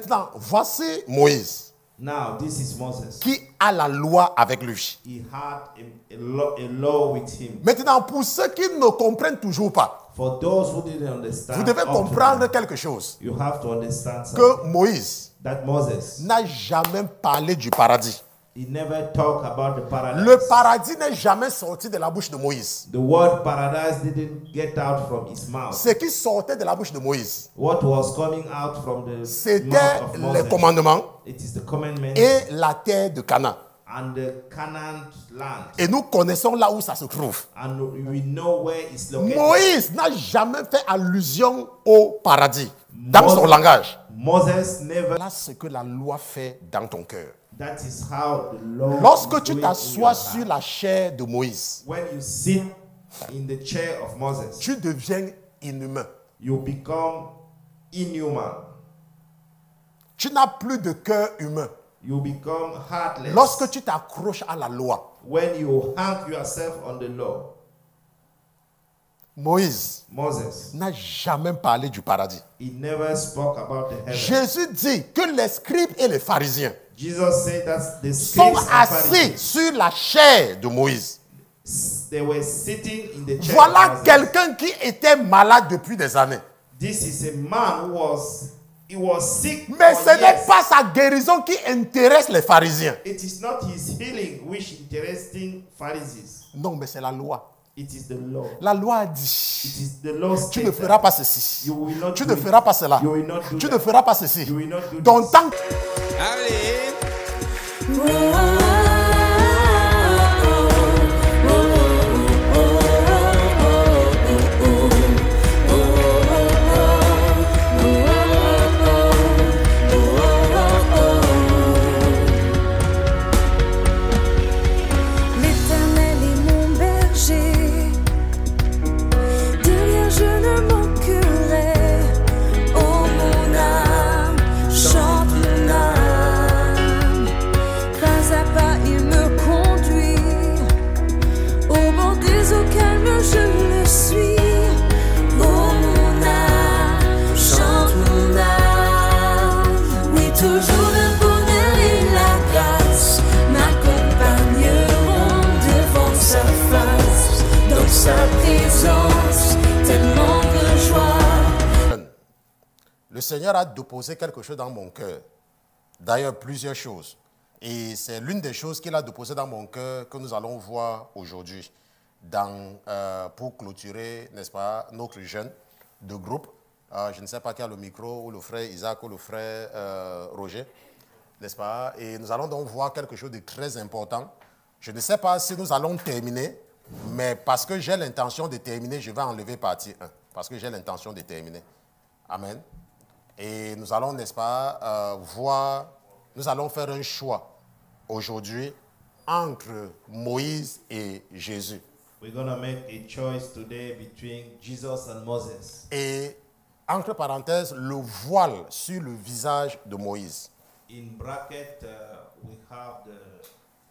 Maintenant, voici Moïse. Now, this is Moses. Qui a la loi avec lui. He had a law with him. Maintenant, pour ceux qui ne comprennent toujours pas, For those who didn't understand, vous devez comprendre quelque chose. you have to understand Que Moïse that Moses, n'a jamais parlé du paradis. he never talked about the paradise. Le paradis n'est jamais sorti de la bouche de Moïse. The word paradise didn't get out from his mouth. Ce qui sortait de la bouche de Moïse, What was coming out from the c'était mouth of les Moses, commandements it is the commandment et la terre de Canaan. and the Canaan land. Et nous connaissons là où ça se trouve. And we know where it's located. Moïse n'a jamais fait allusion au paradis dans son langage. Moses never. Voilà ce que la loi fait dans ton cœur. That is how the law Lorsque is tu doing in t'assois your sur heart. la chair de Moïse, When you sit in the chair of Moses, tu deviens inhumain. you become inhuman. Tu n'as plus de cœur humain. You become heartless. Lorsque tu t'accroches à la loi, When you hang yourself on the law, Moïse Moses, n'a jamais parlé du paradis. he never spoke about the heaven. Jésus dit que les scribes et les pharisiens Jesus said that the sont scribes and assis Pharisees, sur la chair de Moïse. they were sitting in the chair Voilà of Moses. quelqu'un qui était malade depuis des années. This is a man who was sick Mais for ce n'est years. pas sa guérison qui intéresse les pharisiens. It is not his healing which interesting Pharisees. Non, mais c'est la loi. It is the law. La loi a It dit, is the law. tu ne feras pas ceci. You will not Tu do ne it. feras pas cela. You will not do Tu that. ne feras pas ceci. You will not do Donc this. tant que Allez. L'Éternel est mon berger, de rien je ne manquerai. Oh mon âme, chante mon âme. Pas à pas il me conduit, au bord des eaux calmes je le suis. Oh mon âme, chante mon âme. Oui, toujours le bonheur et la grâce m'accompagneront devant sa face, dans sa présence, tellement de joie. le Seigneur a déposé quelque chose dans mon cœur. D'ailleurs, plusieurs choses. Et c'est l'une des choses qu'il a déposé dans mon cœur que nous allons voir aujourd'hui pour clôturer, n'est-ce pas, notre jeûne de groupe. Je ne sais pas qui a le micro, ou le frère Isaac, ou le frère Roger, n'est-ce pas? Et nous allons donc voir quelque chose de très important. Je ne sais pas si nous allons terminer, mais parce que j'ai l'intention de terminer, je vais enlever partie 1. Parce que j'ai l'intention de terminer. Amen. Et nous allons, n'est-ce pas, nous allons faire un choix aujourd'hui entre Moïse et Jésus. We're going to make a choice today between Jesus and Moses. Et, entre parenthèses, le voile sur le visage de Moïse. In bracket, we have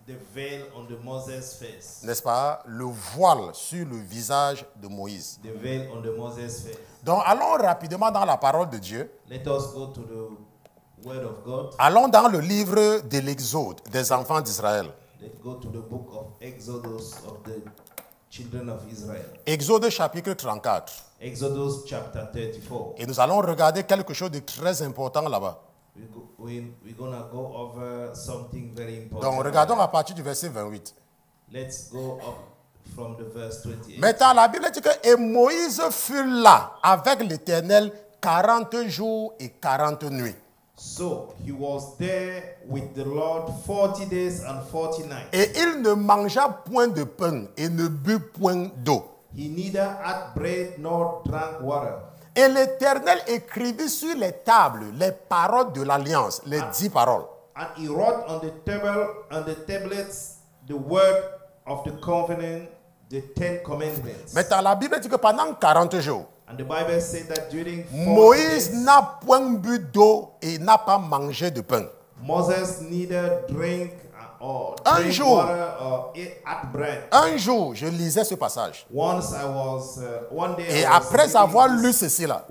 the veil on the Moses face. N'est-ce pas? Le voile sur le visage de Moïse. The veil on the Moses face. Donc, allons rapidement dans la parole de Dieu. Let us go to the word of God. Allons dans le livre de l'Exode des enfants d'Israël. Let's go to the book of Exodus of the children of Israel. Exode chapitre 34. Exodus chapter 34. Et nous allons regarder quelque chose de très important là-bas. We're going to go over something very important. Donc, regardons à partir du verset 28. Let's go up from the verse 28. Maintenant, la Bible dit que et Moïse fut là avec l'Éternel 40 jours et 40 nuits. So he was there with the Lord 40 days and 40 nights. Et il ne mangea point de pain et ne but point d'eau. He neither ate bread nor drank water. Et l'Éternel écrivit sur les tables les paroles de l'alliance, les 10 paroles. And he wrote on the tablets the word of the covenant, the 10 commandments. Maintenant, la Bible dit que pendant 40 jours, And the Bible said that during 40 Moïse days, n'a point bu d'eau et n'a pas mangé de pain. Moses neither drank or Un drank jour. water or ate bread. Un jour, je lisais ce passage. Once I was, one day Et I was après reading avoir this. lu ceci là,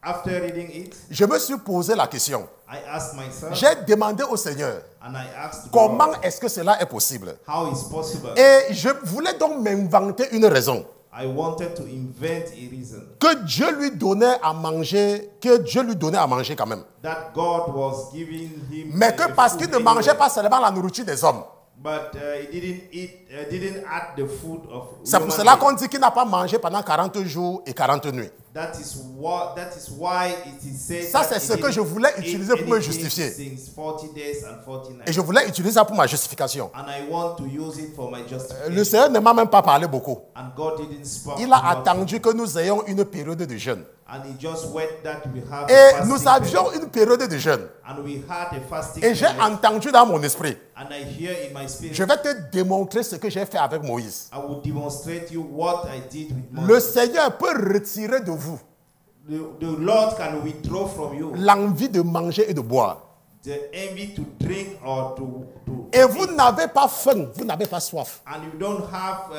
After reading it, je me suis posé la question. I asked myself, J'ai demandé au Seigneur, and I asked the comment Lord, est-ce que cela est possible? how is possible? Et je voulais donc m'inventer une raison. I wanted to invent a reason Que Dieu lui donnait à manger, quand même. that God was giving him, Mais que parce qu'il ne mangeait pas seulement la nourriture des hommes. but he didn't add the food of C'est pour human cela being. qu'on dit qu'il n'a pas mangé pendant 40 jours et 40 nuits. That is why it is said Ça, that c'est he ce que didn't je voulais eat utiliser pour me anything justifier. since 40 days and 40 nights. Et je voulais utiliser ça pour ma justification. And I want to use it for my Le justification. Seigneur ne m'a même pas parlé beaucoup. And God didn't speak. Il a attendu que nous ayons une période de jeûne. And he just wait that we have a Et fasting nous avions period. une période de jeûne. And we had a fasting Et j'ai period. entendu dans mon esprit, And I hear in my spirit, je vais te démontrer ce que j'ai fait avec Moïse. I will demonstrate you what I did with Le Moses. Seigneur peut retirer de vous The Lord can withdraw from you l'envie de manger et de boire. the envy to drink or to Et vous n'avez pas faim, vous n'avez pas soif. and you don't have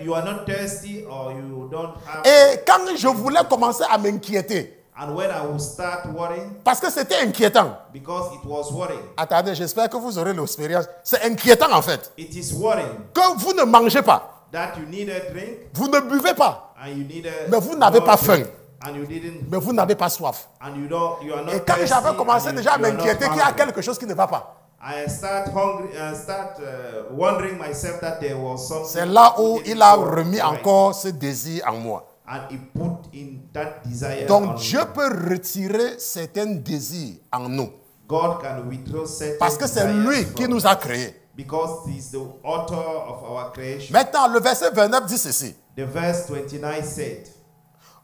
you are not thirsty or you don't have. Et quand je voulais commencer à m'inquiéter, And when I will start worrying, parce que c'était inquiétant. because it was worrying, Attendez, j'espère que vous aurez l'expérience. C'est inquiétant en fait. it is worrying Que vous ne mangez pas, that you need a drink vous ne buvez pas, and you need a. mais vous n'avez pas faim, And you didn't. mais vous n'avez pas soif. And you are not. Et quand thirsty j'avais commencé and déjà à you are not m'inquiéter qu'il y a hungry. quelque chose qui ne va pas, I start hungry and wondering myself that there was something. c'est là où il a right. remis encore ce désir en moi. And he put in that desire. Donc on Dieu me. peut retirer certains désirs en nous. God can withdraw certain Parce que c'est desires lui from qui us nous a créés. because he is the author of our creation. Maintenant, le verset 29 dit ceci. The verse 29 said,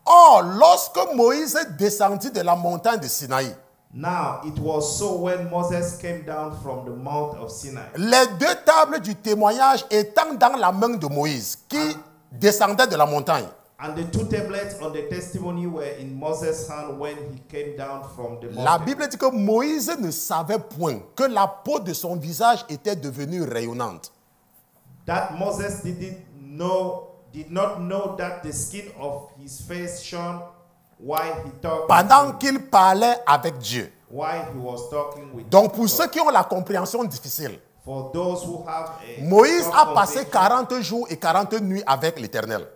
Or, lorsque Moïse descendit de la montagne de Sinaï, now it was so when Moses came down from the mount of Sinai, les deux tables du témoignage étant dans la main de Moïse, qui descendait de la montagne. and the two tablets on the testimony were in Moses' hand when he came down from the La mountain. Bible dit que Moïse ne savait point que la peau de son visage était devenue rayonnante. That Moses did not know that the skin of his face shone while he talked. Pendant qu'il parlait avec Dieu. While he was talking with Donc pour God. ceux qui ont la compréhension difficile, For those who have a Moïse a passé comprehension, 40 jours et 40 nuits avec l'Éternel.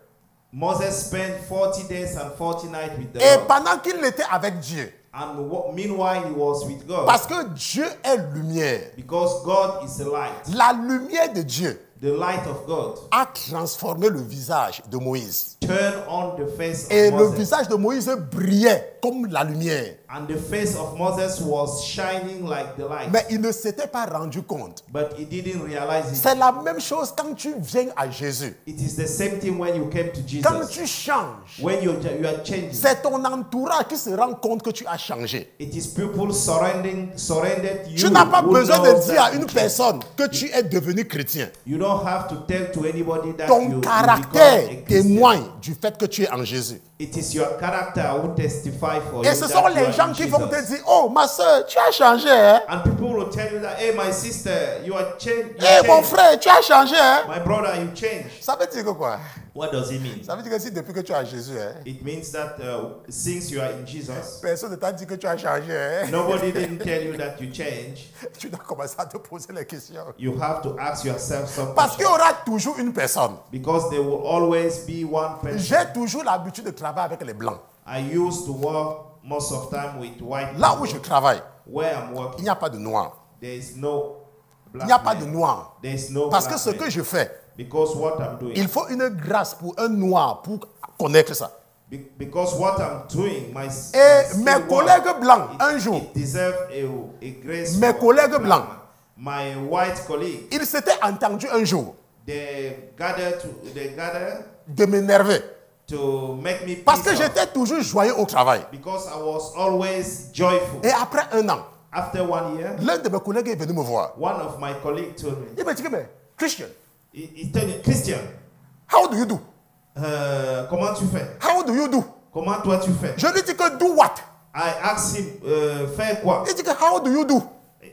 Moses spent 40 days and 40 nights with the Et Lord. pendant qu'il était avec Dieu, And meanwhile he was with God. parce que Dieu est lumière, Because God is a light. la lumière de Dieu The light of God a transformé le visage de Moïse. turned on the face of Et le Moses. visage de Moïse brillait comme la lumière. And the face of Moses was shining like the light. Mais il ne s'était pas rendu compte. But he didn't realize it. C'est la même chose quand tu viens à Jésus. It is the same thing when you came to Quand Jesus. tu changes, When you are changing. c'est ton entourage qui se rend compte que tu as changé. It is people surrendered you. Tu n'as pas who besoin know de dire à that une personne que tu es devenu chrétien. You don't have to tell to anybody that Ton you caractère become a Christian. témoigne du fait que tu es en Jésus. It is your character who testify for Et you ce that sont you les are gens in qui vont te Jesus. dire, oh ma soeur, tu as changé. Hein? And people will tell you that, hey, my sister, you are changed. Eh mon frère, tu as changé. Hein? My brother, you changed. Ça veut dire que quoi? What does it mean? Ça veut dire que si depuis que tu as Jésus, hein, It means that since you are in Jesus, personne ne t'a dit que tu as changé. Hein? nobody didn't tell you that you changed. Tu dois commencer à te poser les questions. You have to ask yourself some Parce qu'il y questions. aura toujours une personne. Because there will always be one person. J'ai toujours l'habitude de travailler avec les blancs. I used to work most of time with white Là où people. je travaille, Where I'm il working, n'y a pas de noir. there is no Il black n'y a pas de man. noir. There is no Parce que black ce man. que je fais, Because what I'm doing. il faut une grâce pour un noir pour connaître ça. Because what I'm doing, my Et my mes skill collègues work, blancs, un jour, it deserve a grace. mes for collègues black blancs, man. My white colleague, ils s'étaient entendus un jour they gather de m'énerver. to make me Parce que peace out. j'étais toujours joyeux au travail. Because I was always joyful. Et après un an, After 1 year, l'un de mes collègues est venu me voir. one of my colleagues told me, Il m'a dit, mais Christian, he told me, Christian, how do you do? comment tu fais? How do you do? Comment toi tu fais? Je lui dis que do what? I asked him, fais quoi? Il dit que how do you do?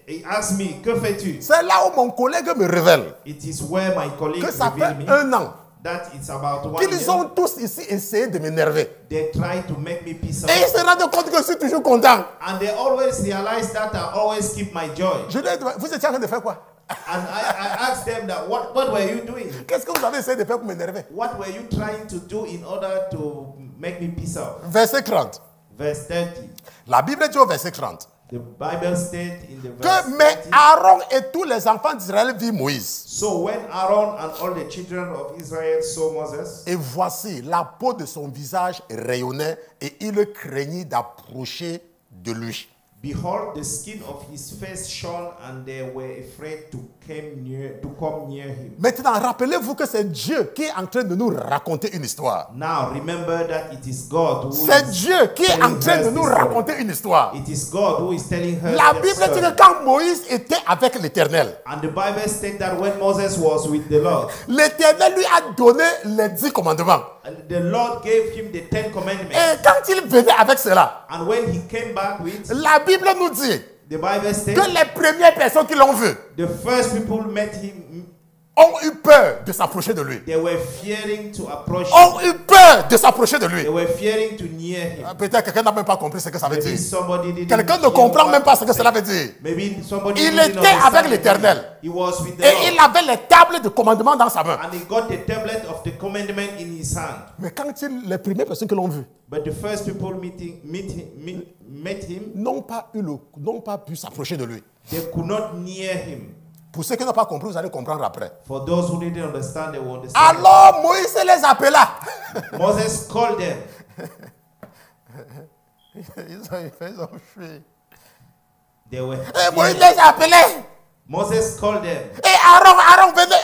He asked me, que fais-tu? C'est là où mon collègue me révèle It is where my colleague que ça fait revealed me un an that it's about 1 qu'ils year, ont tous ici essayé de m'énerver. they try to make me peace Et ils out. se rendent compte que je suis toujours content. And they always realize that I always keep my joy. Je leur ai dit, vous étiez en train de faire quoi? And I asked them that, what were you doing? Qu'est-ce que vous avez essayé de faire pour m'énerver? What were you trying to do in order to make me peace out? Verset 30. Verse 30. La Bible dit au verset 30 The Bible states in the verse que mais 30. Aaron et tous les enfants d'Israël virent Moïse. So when Aaron and all the children of Israel saw Moses, Et voici, la peau de son visage rayonnait et il craignit d'approcher de lui. behold, the skin of his face shone, and they were afraid to come near him. Maintenant, rappelez-vous que c'est Dieu qui est en train de nous raconter une histoire. Now remember that it is God who C'est is Dieu qui est en telling train de us nous this story. raconter une histoire. It is God who is telling her La that Bible dit story. que quand Moïse était avec l'Éternel, And the Bible states that when Moses was with the Lord, l'Éternel lui a donné les 10 commandements. and the Lord gave him the 10 commandments. Et quand il venait avec cela, And when he came back with, la Bible nous dit the Bible states que les premières personnes qui l'ont vu the first people met him, ont eu peur de s'approcher de lui. they were fearing to approach him. Ont eu peur de s'approcher de lui. They were fearing to near him. Peut-être quelqu'un n'a même pas compris ce que ça veut Maybe dire. somebody didn't Quelqu'un ne hear comprend what même pas ce he que said. cela veut dire. Maybe somebody Il didn't était understand avec it. l'Éternel. He was with the Et Lord. il avait les tables de commandement dans sa main. And he got the tablet of the commandment in his hand. Mais quand les premières personnes qui l'ont vu But the first people met him, n'ont pas pu s'approcher de lui. they could not near him. Pour ceux qui n'ont pas compris, vous allez comprendre après. For those who didn't understand, they will understand. Alors Moïse les appela. Moses called them. Ils ont fui. They were. Et Moïse les appelait. Moses called them. Et Aaron, venez.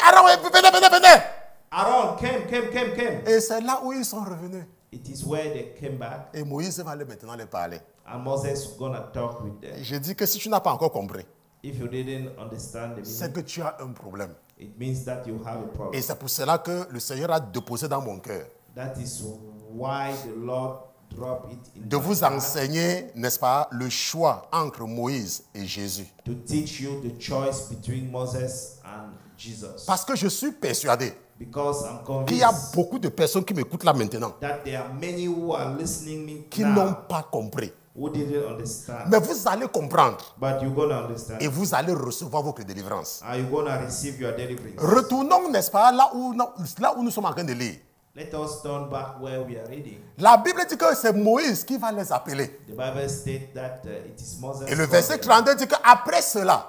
Aaron came. Et c'est là où ils sont revenus. It is where they came back, Et Moïse va aller maintenant les parler. and Moses gonna talk with them. Je dis que si tu n'as pas encore compris, If you didn't understand the c'est meaning, que tu as un problème. it means that you have a problem. Et c'est pour cela que le Seigneur a déposé dans mon cœur That is why the Lord dropped it in de my vous heart enseigner, n'est-ce pas, le choix entre Moïse et Jésus. to teach you the choice between Moses and Jesus. Parce que je suis persuadé Because I'm qu'il y a convinced beaucoup de personnes qui m'écoutent là maintenant that there are many who are listening me qui n'ont now pas compris. who didn't understand. Mais vous allez comprendre But you're gonna understand. et vous allez recevoir votre délivrance. Are you gonna receive your deliverance? Retournons, n'est-ce pas, là où nous sommes en train de lire. Let us turn back where we are reading. La Bible dit que c'est Moïse qui va les appeler. The Bible states that it is Moses. Et le called verset them. 32 dit qu'après cela,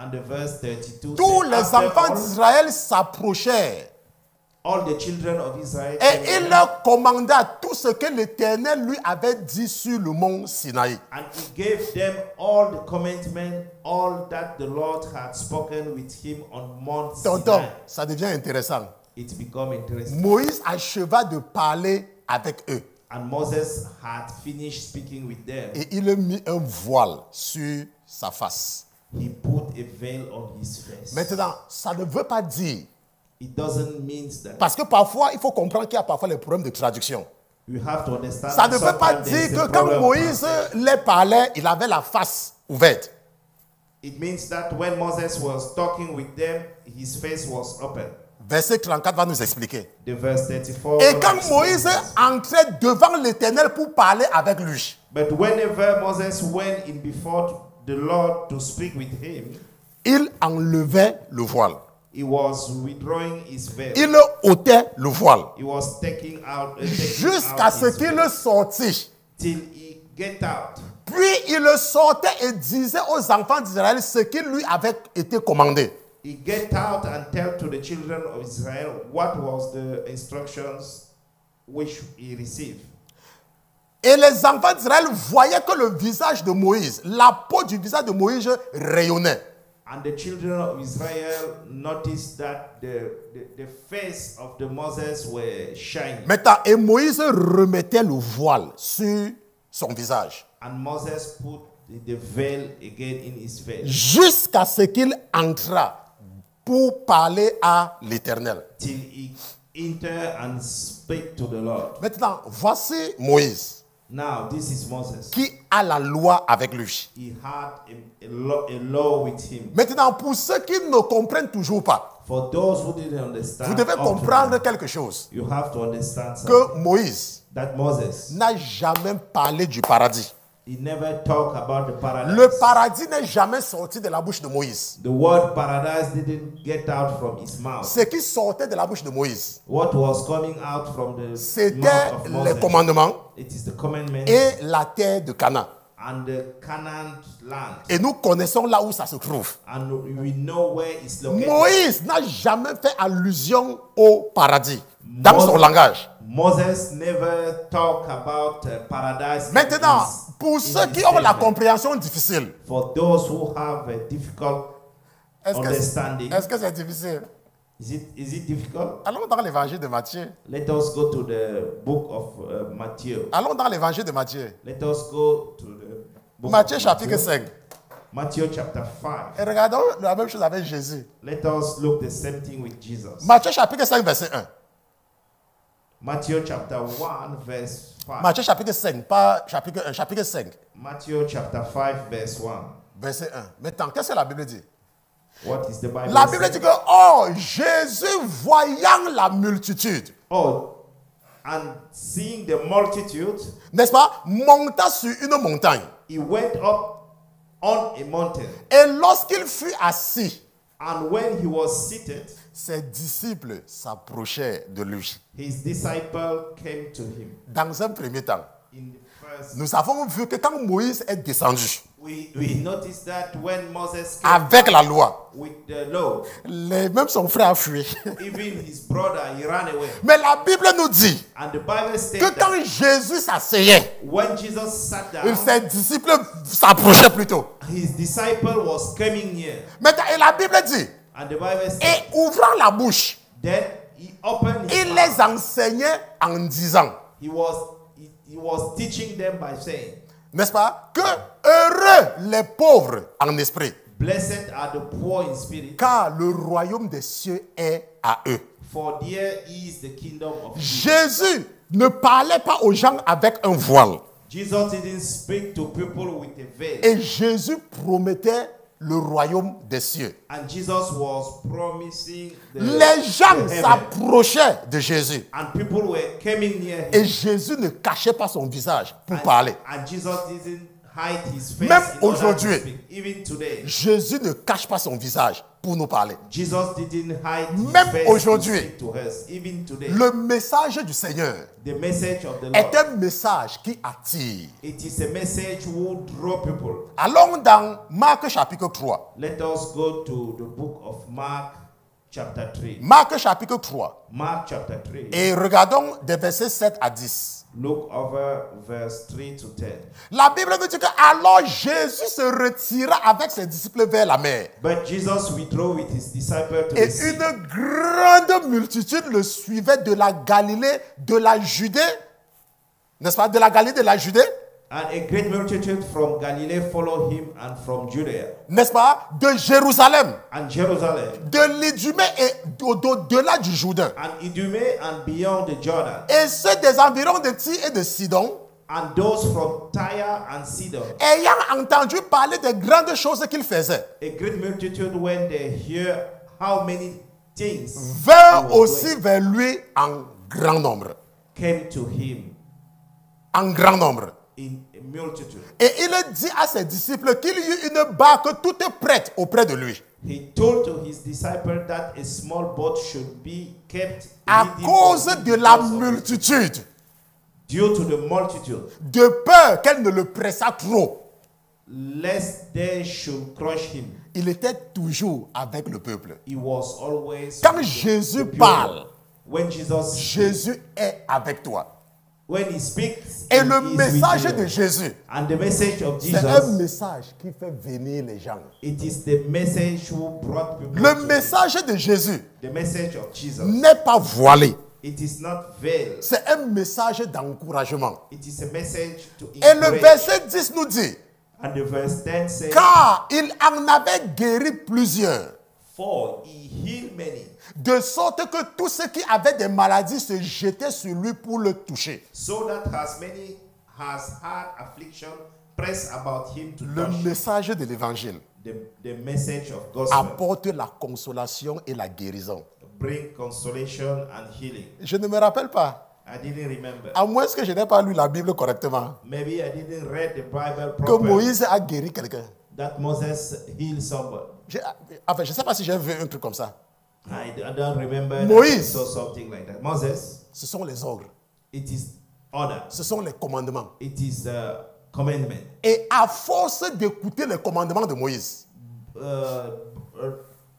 And the verse 32 tous says, les "After enfants all, d'Israël s'approchèrent all the children of Israel et came il leur commanda tout ce que l'Éternel lui avait dit sur le mont Sinaï. and he gave them all the commandment, all that the Lord had spoken with him on Mount Tonton, Sinai." ça devient intéressant. It became interesting. Moïse acheva de parler avec eux And Moses had finished speaking with them. et il a mis un voile sur sa face. He put a veil on his face. Maintenant, ça ne veut pas dire, It doesn't mean that. parce que parfois, il faut comprendre qu'il y a parfois les problèmes de traduction. You have to understand. Ça ne that veut pas sometimes there dire is que a quand problem. Moïse les parlait, il avait la face ouverte. It means that when Moses was talking with them, his face was open. Verset 34 va nous expliquer. The verse 34. Et quand Moïse entrait devant l'Éternel pour parler avec lui, But whenever Moses went in before the Lord to speak with him, il enlevait le voile. he was withdrawing his veil. Il ôtait le voile He was taking out jusqu'à ce his qu'il veil sortit. till he get out. Puis il sortait et disait aux enfants d'Israël ce qui lui avait été commandé. He get out and tell to the children of Israel what was the instructions which he received. Et les enfants d'Israël voyaient que le visage de Moïse, la peau du visage de Moïse rayonnait. And the children of Israel noticed that the face of the Moses were shining. Maintenant, et Moïse remettait le voile sur son visage And Moses put the veil again in his face jusqu'à ce qu'il entra pour parler à l'Éternel. till he enter and speak to the Lord. Maintenant, voici Moïse Now this is Moses. qui a la loi avec lui. He had a law with him. Maintenant, pour ceux qui ne comprennent toujours pas, For those who didn't understand, Vous devez up to comprendre now, quelque chose. you have to understand Que something. Moïse That Moses, n'a jamais parlé du paradis. he never talked about the paradise. Le paradis n'est jamais sorti de la bouche de Moïse. The word paradise didn't get out from his mouth. Ce qui sortait de la bouche de Moïse, What was coming out from the c'était mouth of les Moses, commandements it is the commandment et la terre de Canaan. and the Canaan land. Et nous connaissons là où ça se trouve. And we know where it's located. Moïse n'a jamais fait allusion au paradis dans son langage. Moses never talked about paradise. Maintenant, in pour his ceux qui ont la statement. compréhension difficile, For those who have a difficult understanding, est-ce que c'est difficile? is it difficult? Allons dans l'évangile de Matthieu. Let us go to the book of Matthew. Allons dans l'évangile de Matthieu. Let us go to the book Matthieu of chapitre Matthew. 5. Matthew chapter 5. Et regardons la même chose avec Jésus. Let us look the same thing with Jesus. Matthieu chapitre 5, verset 1. Matthew chapter 1 verse 5. Matthieu chapitre 5, pas chapitre 1, chapitre 5, Matthew chapter 5 verse 1. verset 1. Maintenant, qu'est-ce que la Bible dit? What is the Bible La Bible say? dit que, oh, Jésus, voyant la multitude, Oh, and seeing the multitude, n'est-ce pas, monta sur une montagne. he went up on a mountain. Et lorsqu'il fut assis, And when he was seated, ses disciples s'approchaient de lui. his disciple came to him. Dans un premier temps, In the first, nous avons vu que quand Moïse est descendu we noticed that when Moses came avec la loi, with the law, même son frère a fui. even his brother, he ran away. Mais la Bible nous dit And the Bible states que quand that Jésus s'asseyait, when Jesus sat down, ses disciples s'approchaient plutôt. his disciple was coming near. Maintenant, et la Bible dit, And the Bible says, et ouvrant la bouche, then he opened his il mouth. les enseignait en disant, He was teaching them by saying, n'est-ce pas, que heureux les pauvres en esprit, blessed are the poor in spirit, car le royaume des cieux est à eux. for there is the kingdom of God. Jésus ne parlait pas aux gens avec un voile. Jesus didn't speak to people with a veil. Et Jésus promettait le royaume des cieux. And Jesus was promising Les gens the heaven. s'approchaient de Jésus. And people were coming near him. Et Jésus ne cachait pas son visage pour parler. And Jesus didn't hide his face Même in order to aujourd'hui. speak. Even today, Jésus ne cache pas son visage pour nous parler. Jesus didn't hide his Même face aujourd'hui. to speak to us. Even today, Le message du Seigneur the message of the est Lord, un message qui attire. it is a message who draw people. Allons dans Marc chapitre 3. Let us go to the book of Mark chapter 3. Marc chapitre 3. Mark chapter 3. Et regardons des versets 7 à 10. Look over verse 3 to 10. La Bible nous dit que alors Jésus se retira avec ses disciples vers la mer. But Jesus withdrew with his disciples to Et the sea. une grande multitude le suivait de la Galilée, de la Judée, n'est-ce pas, de la Galilée, de la Judée, And a great multitude from Galilee followed him, and from Judea n'est-ce pas, de Jérusalem, and Jerusalem de l'Idumée et au-delà du Jourdain. and Idumea and beyond the Jordan, Et ceux des environs de Tyr et de Sidon, and those from Tyre and Sidon. ayant entendu parler des grandes choses qu'il faisait, A great multitude, when they hear how many things he vinrent was aussi doing, vers lui en grand nombre. came to him En grand nombre. in a multitude. Et il dit à ses disciples qu'il y eut une barque toute prête auprès de lui. He told to his disciples that a small boat should be kept À hidden cause from de the la house of- multitude, due to the multitude, de peur qu'elle ne le pressât trop, lest they should crush him. il était toujours avec le peuple. He was always Quand with Jésus the people. parle, When Jesus speaks, Jésus est avec toi. when he speaks, Et he le is with message you. de Jésus, And the message of c'est un Jesus, message qui fait venir les gens. it is the message who brought people Le to message de Jésus the message of Jesus. n'est pas voilé. It is not veiled. C'est un message d'encouragement. It is a message to Et le encourage. verset 10 nous dit, And the verse 10 says, car il en avait guéri plusieurs, for he healed many, de sorte que tous ceux qui avaient des maladies se jetaient sur lui pour le toucher. so that as many as had affliction press about him to Le touch message de l'évangile the message of gospel, apporte la consolation et la guérison. bring consolation and healing. Je ne me rappelle pas, I didn't remember. à moins que je n'ai pas lu la Bible correctement, Maybe I didn't read the Bible que properly. Moïse a guéri quelqu'un. That Moses healed somebody. Enfin, je ne sais pas si j'ai vu un truc comme ça. I don't remember. Moïse. That I saw something like that. Moses, Ce sont les ordres, it is order. ce sont les commandements. It is commandment. Et à force d'écouter les commandements de Moïse,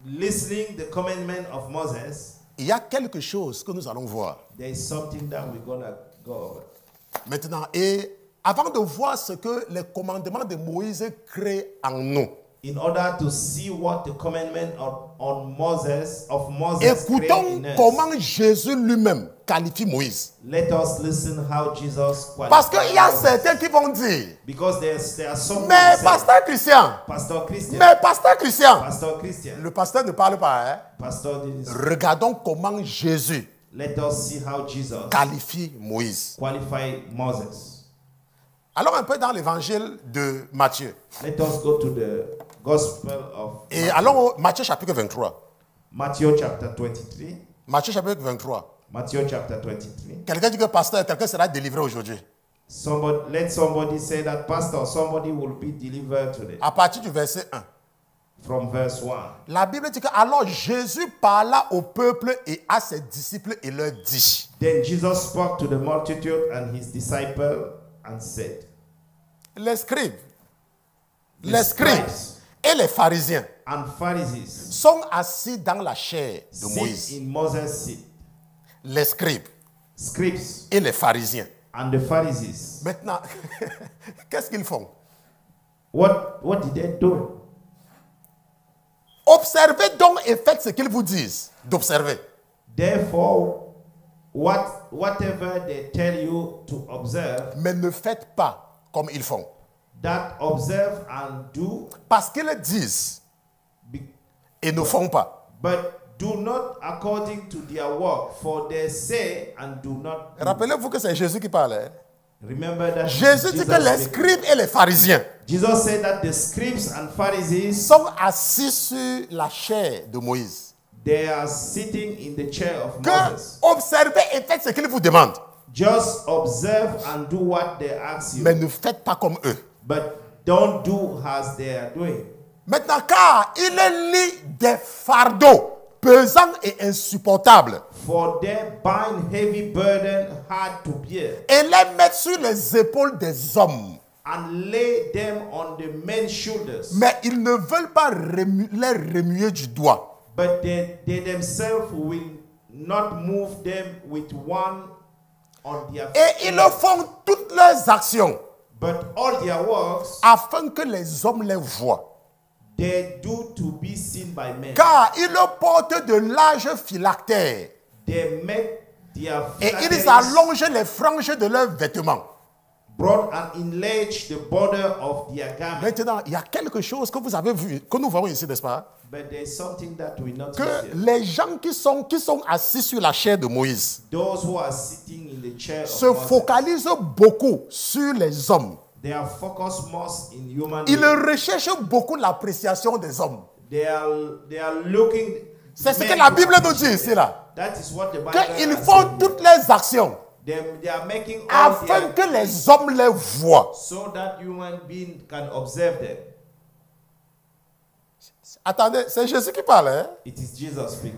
Listening the commandment of Moses, il y a quelque chose que nous allons voir there is something that we're gonna go over. maintenant. Et avant de voir ce que les commandements de Moïse créent en nous, In order to see what the commandment of Moses created écoutons in us, comment Jésus lui-même qualifie Moïse. let us listen how Jesus qualified Parce qu'il y a Moses. certains qui vont dire, Because there are some mais who say, pasteur Christian, Pastor Christian, mais pasteur Christian. Pastor Christian, Le pasteur ne parle pas. Hein? Pastor didn't say. Regardons comment Jésus Let us see how Jesus qualifie Moïse. qualified Moses. Allons un peu dans l'évangile de Matthieu. Let us go to the Gospel of Et allons au Matthieu chapitre 23. Matthew chapter 23. Matthieu chapitre 23. Matthew chapter 23. Quelqu'un dit que pasteur, quelqu'un sera délivré aujourd'hui. Let somebody say that, Pastor, somebody will be delivered today. À partir du verset 1. From verse 1. La Bible dit que alors Jésus parla au peuple et à ses disciples et leur dit. Then Jesus spoke to the multitude and his disciples and said, Les scribes, The les scribes scribes et les pharisiens and Pharisees sont assis dans la chair de sit Moïse. in Moses' seat. Les scribes Scribes et les pharisiens. and the Pharisees. Maintenant, qu'est-ce qu'ils font? What did they do? Observez donc et faites ce qu'ils vous disent d'observer. Therefore, whatever they tell you to observe, Mais ne faites pas comme ils font. that observe and do, Parce qu'ils disent be- et ne font pas. but do not according to their work, for they say and do not do. Rappelez-vous que c'est Jésus qui parle. Hein? Remember that Jésus dit que les speaking. scribes et les pharisiens Jesus said that the scribes and Pharisees, sont assis sur la chair de Moïse. they are sitting in the chair of Que Moses. observez et faites ce qu'ils vous demandent. Just observe and do what they ask you, Mais ne faites pas comme eux. but don't do as they are doing. Maintenant, car il lit des fardeaux pesants et insupportables For they bind heavy burden hard to bear, et les mettent sur les épaules des hommes. and lay them on the men's shoulders. Mais ils ne veulent pas les remuer du doigt. But they themselves will not move them with one on their Et ils font toutes leurs actions But all their works afin que les hommes les voient. they do to be seen by men. Car ils portent de larges phylactères They make their et ils phylacteries allongent les franges de leurs vêtements. broad and enlarge the border of their garment. Maintenant, il y a quelque chose que vous avez vu, que nous voyons ici, n'est-ce pas? But there is something that we notice Que here. les gens qui sont assis sur la chair de Moïse Those who are sitting in the chair of se Moses, focalisent beaucoup sur les hommes. they are focused most in human Ils beings. recherchent beaucoup l'appréciation des hommes. They are looking. C'est ce que men la to Bible nous dit appreciate ici them. là. That is what the Bible Qu'ils has font said. toutes les actions They are making all afin their, que les hommes les voient. so that human being can observe them. Attendez, c'est Jésus qui parle. Hein? It is Jesus speaking.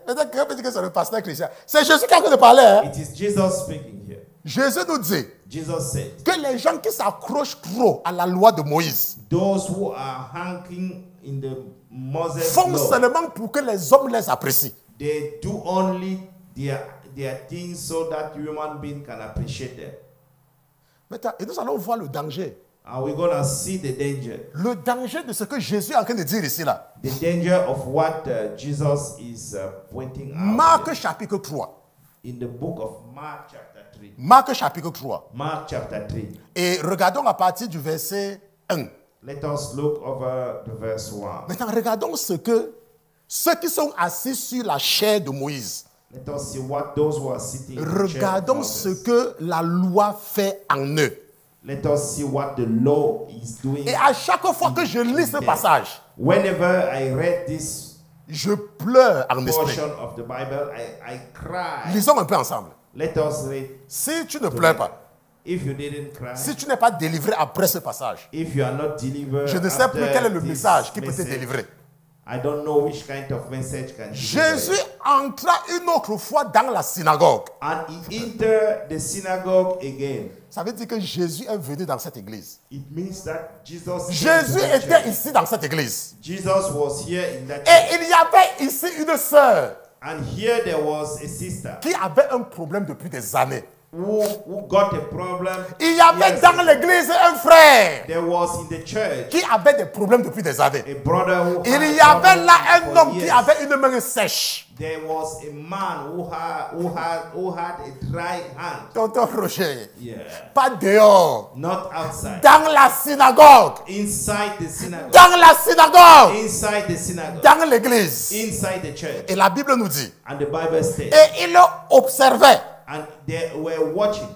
Peut-être que peut dire que c'est le pasteur Christian. C'est Jésus qui est en train de parler. Hein? It is Jesus speaking here. Jésus nous dit Jesus said, que les gens qui s'accrochent trop à la loi de Moïse those who are hanging in the Moses font law, seulement pour que les hommes les apprécient. they do only their things so that human being can appreciate them. Maintenant, et nous allons voir le danger. And we're going to see the danger. Le danger de ce que Jésus est en train de dire ici là. The danger of what Jesus is pointing out Marc here. chapitre 3. In the book of Mark chapter 3. Marc chapitre 3. Mark chapter 3. Et regardons à partir du verset 1. Let us look over the verse 1. Maintenant, regardons ce que ceux qui sont assis sur la chair de Moïse. Let us see what those who are sitting in the chair of Regardons Moses. ce que la loi fait en eux. Let us see what the law is doing. Et à chaque fois que je lis ce passage, Whenever I read this je pleure en esprit. portion of the Bible, I cry. Lisons un peu ensemble. Let us read. Si tu ne pleures pas, If you didn't cry, si tu n'es pas délivré après ce passage, if you are not delivered, je ne sais plus after quel est le this message qui peut te message, délivrer. I don't know which kind of message can deliver Jésus it. entra une autre fois dans la synagogue. And he entered the synagogue again. Ça veut dire que Jésus est venu dans cette église. It means that Jesus came Jésus to that était church. ici dans cette église. Jesus was here in that church. Et il y avait ici une sœur And here there was a sister qui avait un problème depuis des années. who got a problem. Il y avait Yes, dans l'église un frère there was in the church qui avait des problèmes depuis des années. a brother who Il had y avait problem là un for homme qui years. avait une main sèche. There was a man who had a dry hand. Tonton Roger, Yeah. pas dehors, Not outside. dans la synagogue, Inside the synagogue. dans la synagogue, Inside the synagogue. dans l'église. Inside the church. Et la Bible nous dit, And the Bible says, et il observait and they were watching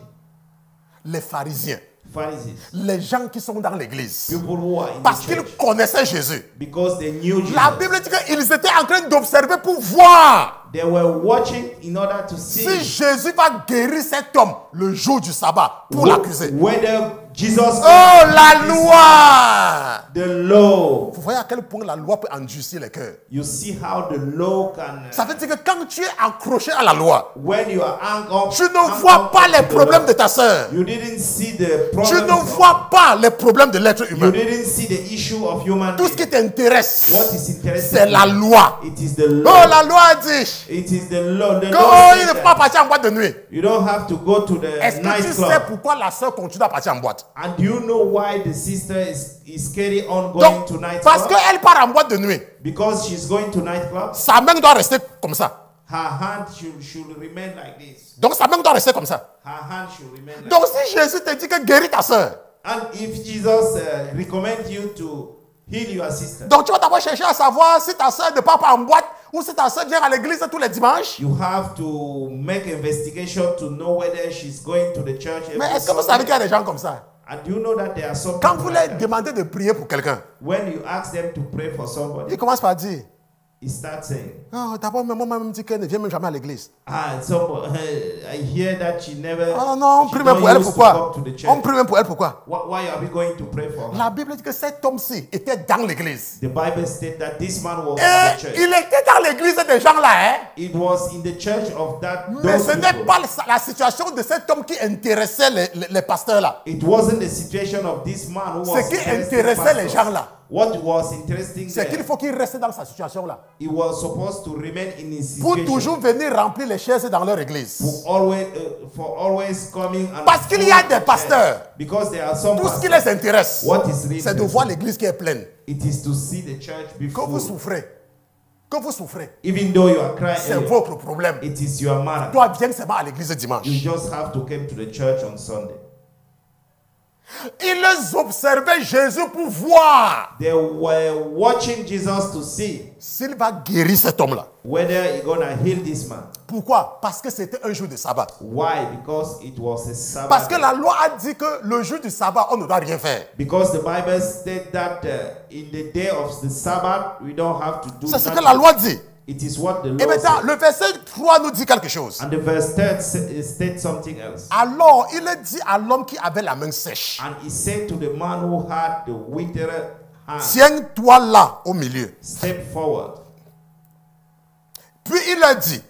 les pharisiens, Pharisees, les gens qui sont dans l'église, people who are in parce the qu'ils church, connaissaient Jésus. because they knew Jesus. La Bible dit qu'ils étaient en train d'observer pour voir They were watching in order to si see Jésus va guérir cet homme le jour du sabbat pour l'accuser. whether Jesus Oh, la loi! the law. Vous voyez à quel point la loi peut endurcir les cœurs. You see how the law can. Ça veut dire que quand tu es accroché à la loi, When you are hung up, tu ne vois pas les problèmes de ta sœur. You didn't see the Tu problem. ne vois pas les problèmes de l'être You humain. didn't see the issue of human Tout ce qui being. t'intéresse, What is interesting? c'est la loi. It is the Oh, law. la loi a dit It is the law. The que law il says ne faut pas that partir en boîte de nuit. you don't have to go to the Est-ce que tu nightclub. sais pourquoi la sœur continue à partir en boîte? And do you know why the sister is carry on going to Donc, nightclub? parce qu'elle part en boîte de nuit, Because she's going to nightclub, sa main doit rester comme ça. her hand should remain like this. Donc sa main doit rester comme ça. Her hand should remain like Donc this. si Jésus te dit que guéris ta sœur, And if Jesus recommend you to heal your sister, donc tu vas d'abord chercher à savoir si ta sœur ne part pas en boîte ou si ta sœur vient à l'église tous les dimanches. you have to make investigation to know whether she's going to the church every Mais est-ce que vous savez Sunday. qu'il y a des gens comme ça? And do you know that there are some Quand people vous like leur that? demandez de prier pour quelqu'un, When you ask them to pray for somebody, ils commencent par dire, he starts saying, oh, d'abord, maman m'a dit qu'elle ne vient même jamais à l'église. I hear that she never. Oh non, on she prie même don't pour elle, used to pourquoi? come to the church. On prie même pour elle, pourquoi? Why are we going to pray for her? La Bible dit que cet homme-ci était dans l'église. The Bible states that this man was in Et the church. il était dans l'église des gens là, hein? It was in the church of that. Mais those ce n'est people. pas la situation de cet homme qui intéressait les pasteurs là. It wasn't the situation of this man who was Ce qui interesting intéressait les pastors. gens là, What was interesting c'est qu'il there, faut qu'il reste dans sa situation là. he was supposed to remain in his Pour situation. toujours venir remplir les chaises dans leur église. For always coming and Parce qu'il y a des full pasteurs. because there are some Tout ce qui pastors, les intéresse, what is really c'est de voir l'église qui est pleine. it is to see the church Que before. vous souffrez, que vous souffrez, Even though you are crying, c'est votre problème. it is your matter. Toi, viens seulement à l'église dimanche. You just have to come to the church on Sunday. Ils observaient Jésus pour voir They were watching Jesus to see s'il va guérir cet homme-là. whether he's gonna heal this man. Pourquoi? Parce que c'était un jour de sabbat. Why? Because it was a Sabbath. Parce que day. la loi a dit que le jour du sabbat, on ne doit rien faire. Because the Bible states that in the day of the Sabbath we don't have to do C'est ce que nothing. la loi dit. It is what the Et law maintenant, says. le verset 3 nous dit quelque chose. And the verse 3 states something else. Alors, il dit à l'homme qui avait la main sèche, And he said to the man who had the withered hand, tiens-toi là au milieu. step forward. Puis il leur dit,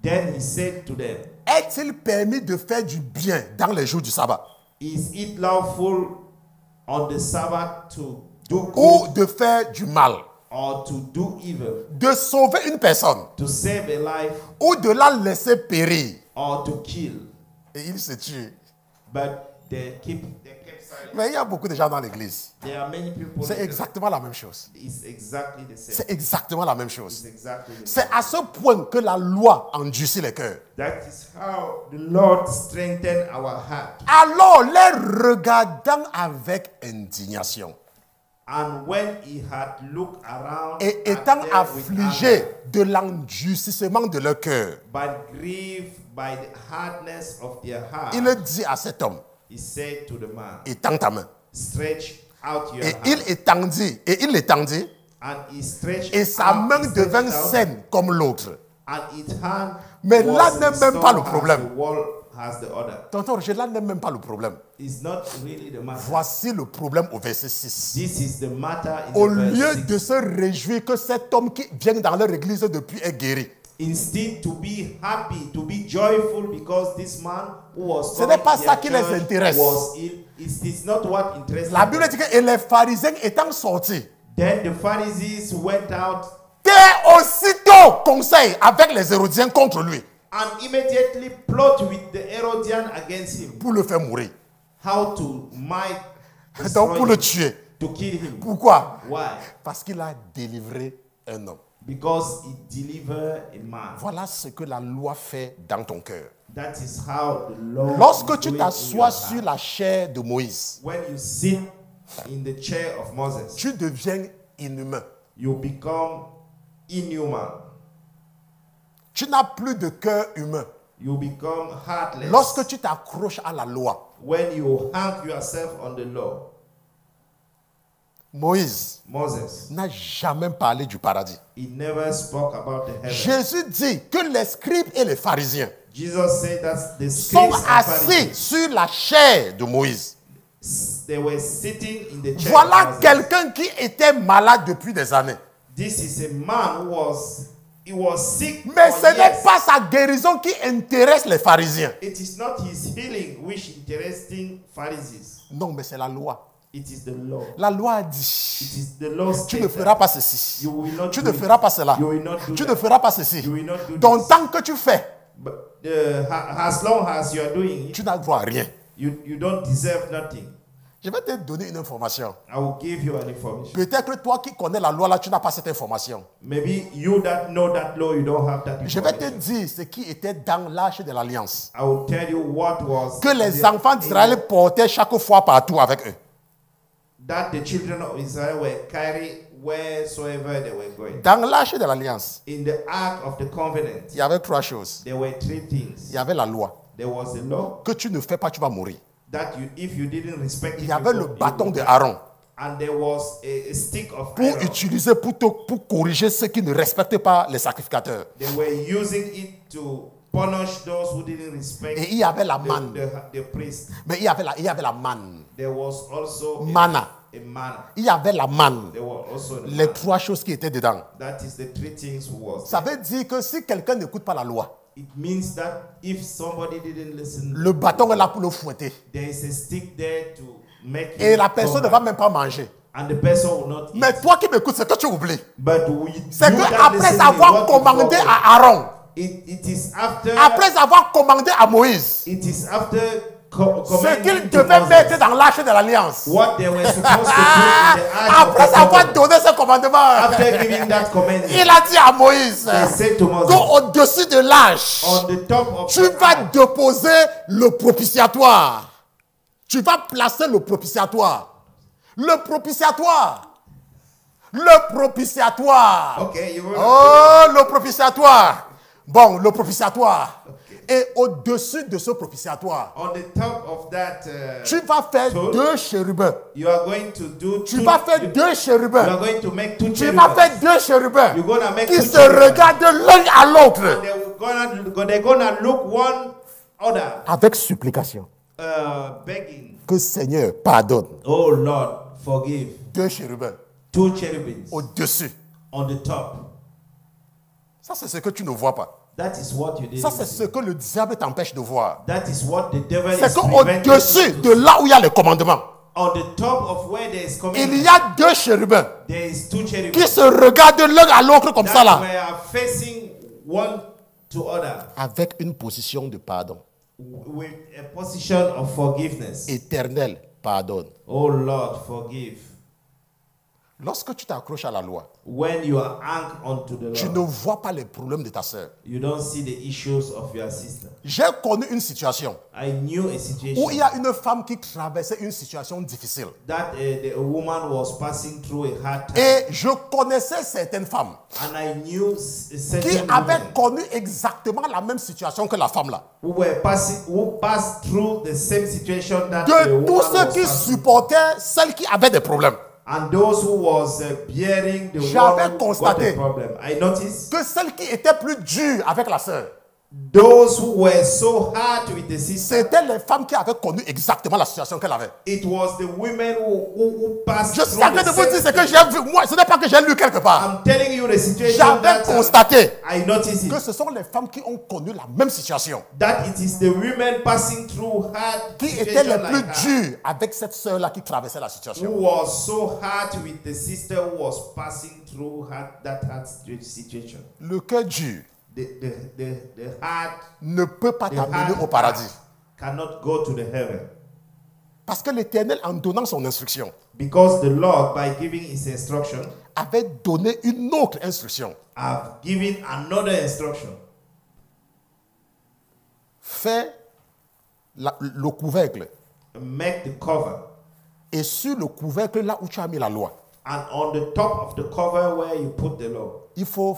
Then he said to them, est-il permis de faire du bien dans les jours du sabbat is it lawful on the Sabbath to do ou good de faire du mal, or to do evil, de sauver une personne to save a life ou de la laisser périr? or to kill? Et il se tue. But they kept silent. Mais il y a beaucoup de gens dans l'église. There are many people. C'est exactement la même chose. It's exactly the same. C'est exactement la même It's chose. exactly the C'est same. à ce point que la loi endurcit les cœurs. That is how the Lord strengthened our heart. Alors, les regardant avec indignation And when he had looked around et at étant them with affligés anger, de l'endurcissement de leur cœur, but grieved by the hardness of their heart, il dit à cet homme, He said to the man, étends ta main. stretch out your Et hand. il l'étendit, And he stretched et sa out, main he stretched devint out, saine comme l'autre. and its hand Mais là was n'est même pas le restored as problème. the wall has the other. Tonton Roger, là n'est même pas le problème. It's not really the matter. Voici le problème au verset 6. This is the matter in Au the verse lieu 6. de se réjouir que cet homme qui vient dans leur église depuis est guéri, Instead, to be happy, to be joyful because this man who was ce n'est pas coming ça to qui their les church intéresse. was ill. It's not what interested La Bible them. dit que et les pharisiens étant sortis, Then the Pharisees went out t'es aussitôt conseil avec les Hérodiens contre lui and immediately plot with the Herodian against him. pour le faire mourir. How to might Donc pour le destroy him, tuer. to kill him. Pourquoi? Why? Parce qu'il a délivré un homme. Because he delivered a man. Voilà ce que la loi fait dans ton cœur. That is how the Lord Lorsque is tu doing in t'assois your sur heart. la chair de Moïse, When you sit in the chair of Moses, tu deviens inhumain. you become inhuman. Tu n'as plus de cœur humain. You become heartless. Lorsque tu t'accroches à la loi, When you hang yourself on the law, Moïse Moses, n'a jamais parlé du paradis. he never spoke about the heaven. Jésus dit que les scribes et les pharisiens Jesus said that the sont scribes and assis Pharisees, sur la chair de Moïse. they were sitting in the chair Voilà of Moses. quelqu'un qui était malade depuis des années. This is a man who was sick Mais for ce n'est years. pas sa guérison qui intéresse les pharisiens. It is not his healing which interesting Pharisees. Non, mais c'est la loi. It is the law. La loi a It dit, is the law. tu ne feras pas ceci. You will not Tu do ne it. feras pas cela. You will not do Tu that. ne feras pas ceci. You will not do Donc this. tant que tu fais, But as long as you are doing it, tu n'as droit à rien. you don't deserve nothing. Je vais te donner une information. I will give you an information. Peut-être que toi qui connais la loi là, tu n'as pas cette information. Maybe you that know that law, you don't have that Je vais te information. dire ce qui était dans l'arche de l'alliance. I will tell you what was Que les enfants d'Israël portaient chaque fois partout avec eux. that the children of Israel were carried wheresoever they were going. Dans l'arche de l'alliance, In the ark of the covenant, il y avait trois choses. there were three Il things. y avait la loi. There was the law Que tu ne fais pas, tu vas mourir. that if you didn't respect it, Il y avait you le would bâton de die. Aaron And there was a stick of pour Aaron. utiliser, pour corriger ceux qui ne respectaient pas les sacrificateurs. They were using it to punish those who didn't respect Et il y avait la manne. the priest. Mais il y avait la manne. There was also Manna. a manna. Il y avait la manne. There were also Les manna. trois choses qui étaient dedans. That is the three things was. Ça veut dire que si quelqu'un n'écoute pas la loi, It means that if somebody didn't listen, le bâton est là pour le fouetter. there is a stick there to make Et you la personne come ne va back. même pas manger. And the person will not eat. Mais toi qui m'écoutes, c'est que tu oublies. But C'est qu'après avoir commandé à Aaron, it is after après avoir commandé à Moïse, it is after ce qu'il devait mettre dans l'arche de l'alliance, what they were supposed to put in the ark of après the avoir covenant. donné ce commandement, After giving that commandment, il a dit à Moïse they said to Moses, qu'au-dessus de l'arche, on the top of tu the vas ark, déposer le propitiatoire. Tu vas placer le propitiatoire. Le propitiatoire. Le propitiatoire. okay, you will Oh, le propitiatoire. Bon, le propitiatoire. Et au-dessus de ce propitiatoire, on the top of that tu vas faire tool, deux chérubins. you are going to do Tu two, vas faire you, deux you chérubins. are going to make two Tu cherubim. vas faire deux chérubins You're gonna make qui two se cherubim. regardent l'un à l'autre And they're gonna look one other, avec supplication. begging, Que Seigneur pardonne. oh Lord, forgive. Deux chérubins Two cherubims au-dessus. on the top. Ça, c'est ce que tu ne vois pas. That is what you did. Ça, c'est ce que le diable t'empêche de voir. That is what the devil C'est is preventing qu'au-dessus you to de là où il y a les commandements, on the top of where there is il commandment, y a deux chérubins there is two cherubims qui se regardent l'un à l'autre comme ça that là, were facing one to other avec une position de pardon. with a position of forgiveness. Éternel, pardonne. Oh Lord, forgive. Lorsque tu t'accroches à la loi, when you are anchored onto the tu ne law, vois pas les problèmes de ta sœur. you don't see the issues of your sister. J'ai connu une situation I knew a où situation il y a une femme qui traversait une situation difficile. that a woman was passing through a hard time. Et je connaissais certaines femmes And I knew a qui certain avaient women connu exactement la même situation que la femme là. who passed through the same situation that the De woman tous ceux was qui passing. supportaient celles qui avaient des problèmes. And those who was bearing the J'avais one who got constaté the problem. I noticed que celles qui étaient plus dures avec la sœur, those who were so hard with the sister, c'était les femmes qui avaient connu exactement la situation qu'elle avait. it was the women who passed Je suis through en train the de vous dire same ce que situation. j'ai vu. Moi, ce n'est pas que j'ai lu quelque part. I'm telling you the situation J'avais that constaté I noticed que it. ce sont les femmes qui ont connu la même situation, That it is the women passing through hard qui étaient les situation plus like her, dures avec cette sœur-là qui traversait la who situation. was so hard with the sister who was passing through that hard situation. Le cœur dur The heart, ne peut pas the t'amener hard au paradis. heart cannot go to the heaven. Parce que l'Éternel, en donnant son instruction, Because the Lord, by giving his instruction, avait donné une autre instruction. have given another instruction. Fais le couvercle. Make the cover. Et sur le couvercle, là où tu as mis la loi, And on the top of the cover where you put the law, il faut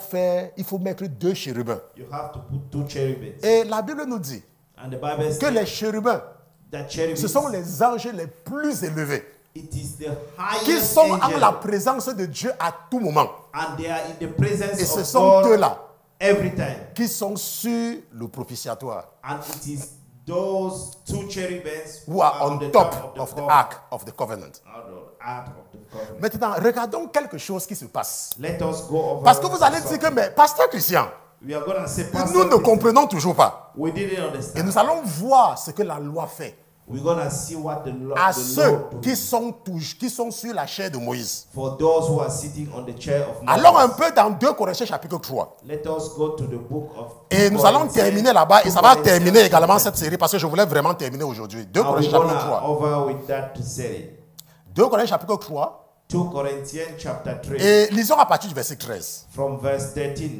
mettre 2 chérubins. you have to put 2 cherubims. Et la Bible nous dit And the Bible que says les chérubins, that ce cherubims, sont les anges les plus élevés, it is the qui highest sont en angel, la présence de Dieu à tout moment. and they are in the presence Et ce of sont God eux-là every time. qui sont sur le propitiatoire, And it is those 2 cherubims ou are on the top of the cover, ark of the covenant. on the ark of the covenant. Maintenant, regardons quelque chose qui se passe. Let us go over. Parce que vous allez dire something. que, mais pasteur Christian, We are going to say, Pastor nous ne Christian, comprenons toujours pas. we didn't Et understand. nous allons voir ce que la loi fait We're going to see what the à the ceux Lord do qui sont sur la chair de Moïse. for those who are sitting on the chair of Moses. Allons un peu dans 2 Corinthiens chapitre 3. Let us go to the book of Et nous allons terminer là-bas. Et ça va terminer également cette série parce que je voulais vraiment terminer aujourd'hui. 2 And we're Corinthiens going chapitre 3. over with that series. 2 Corinthiens chapitre 3. 2 Corinthians chapter 3 Et lisons à partir du verset 13. from verse 13.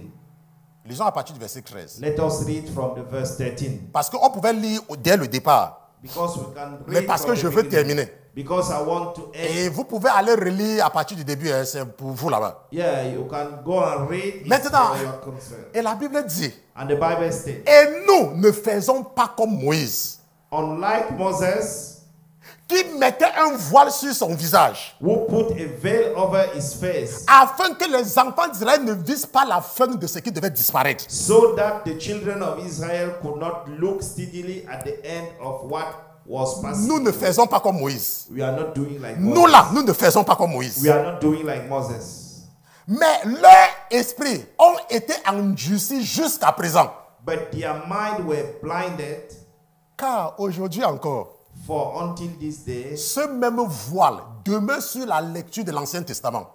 Lisons à partir du verset 13. Let us read from the verse 13. Parce qu'on pouvait lire dès le départ. Because we can read Mais parce from que the je veux beginning. terminer. Because I want to end. Et vous pouvez aller relire à partir du début. Hein, c'est pour vous là-bas. Yeah, you can go and read it Maintenant, for your concern. et la Bible dit, And the Bible states, et nous ne faisons pas comme Moïse, unlike Moses, qui mettait un voile sur son visage, who put a veil over his face, afin que les enfants d'Israël ne visent pas la fin de ce qui devait disparaître. so that the children of Israel could not look steadily at the end of what was passing. Nous ne faisons pas comme Moïse. We are not doing like Nous Moses. là, nous ne faisons pas comme Moïse. We are not doing like Moses. Mais leurs esprits ont été endurcis jusqu'à présent. But their mind were blinded, Car aujourd'hui encore, for until this day, ce même voile demeure sur la lecture de l'Ancien Testament.